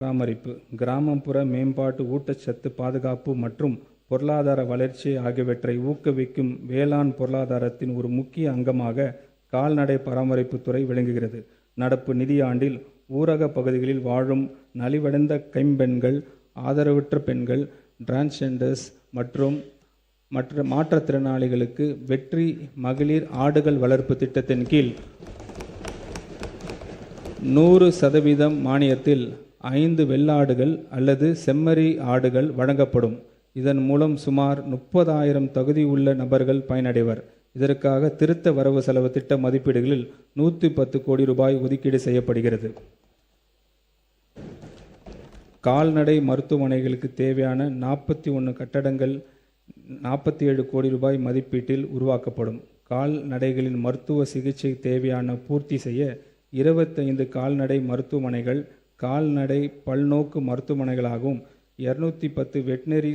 பராமரிப்பு, கிராமப்புற மேம்பாட்டு, ஊட்டச்சத்து பாதுகாப்பு மற்றும் பொருளாதார வளர்ச்சி ஆகியவற்றை ஊக்குவிக்கும் வேளாண் பொருளாதாரத்தின் ஒரு முக்கிய அங்கமாக கால்நடை பராமரிப்புத் துறை விளங்குகிறது. நடப்பு நிதியாண்டில் ஊரக பகுதிகளில் வாழும் நலிவடைந்த கைம்பெண்கள், ஆதரவற்ற பெண்கள், டிரான்ஸ்ஜெண்டர்ஸ் மற்றும் மற்ற மாற்றுத்திறனாளிகளுக்கு வெற்றி மகளிர் ஆடுகள் வளர்ப்பு திட்டத்தின் கீழ் 100% மானியத்தில் 5 வெள்ளாடுகள் அல்லது செம்மறி ஆடுகள் வழங்கப்படும். இதன் மூலம் சுமார் 30,000 தகுதியுள்ள நபர்கள் பயனடைவர். இதற்காக திருத்த வரவு செலவு திட்ட மதிப்பீடுகளில் 110 கோடி ரூபாய் ஒதுக்கீடு செய்யப்படுகிறது. கால்நடை மருத்துவமனைகளுக்கு தேவையான 41 கட்டடங்கள் 47 கோடி ரூபாய் மதிப்பீட்டில் உருவாக்கப்படும். கால்நடைகளின் மருத்துவ சிகிச்சை தேவையான பூர்த்தி செய்ய 25 கால்நடை மருத்துவமனைகள் கால்நடை பல்நோக்கு மருத்துவமனைகளாகவும் 210 வெட்டினரி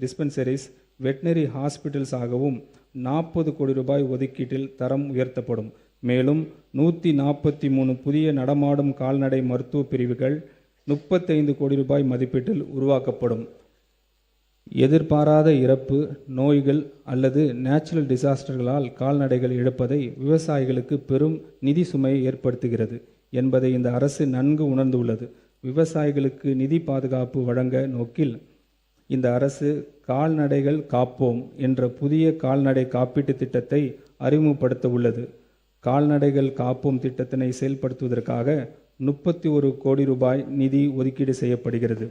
டிஸ்பென்சரிஸ் வெட்டினரி ஹாஸ்பிட்டல்ஸ் ஆகவும் 40 கோடி ரூபாய் ஒதுக்கீட்டில் தரம் உயர்த்தப்படும். மேலும் 143 புதிய நடமாடும் கால்நடை மருத்துவ பிரிவுகள் 35 கோடி ரூபாய் மதிப்பீட்டில் உருவாக்கப்படும். எதிர்பாராத இறப்பு, நோய்கள் அல்லது நேச்சுரல் டிசாஸ்டர்களால் கால்நடைகள் இழப்பதை விவசாயிகளுக்கு பெரும் நிதி சுமையை ஏற்படுத்துகிறது என்பதை இந்த அரசு நன்கு உணர்ந்துள்ளது. விவசாயிகளுக்கு நிதி பாதுகாப்பு வழங்க நோக்கில் இந்த அரசு கால்நடைகள் காப்போம் என்ற புதிய கால்நடை காப்பீட்டு திட்டத்தை அறிமுகப்படுத்த உள்ளது. கால்நடைகள் காப்போம் திட்டத்தினை செயல்படுத்துவதற்காக 31 கோடி ரூபாய் நிதி ஒதுக்கீடு செய்யப்படுகிறது.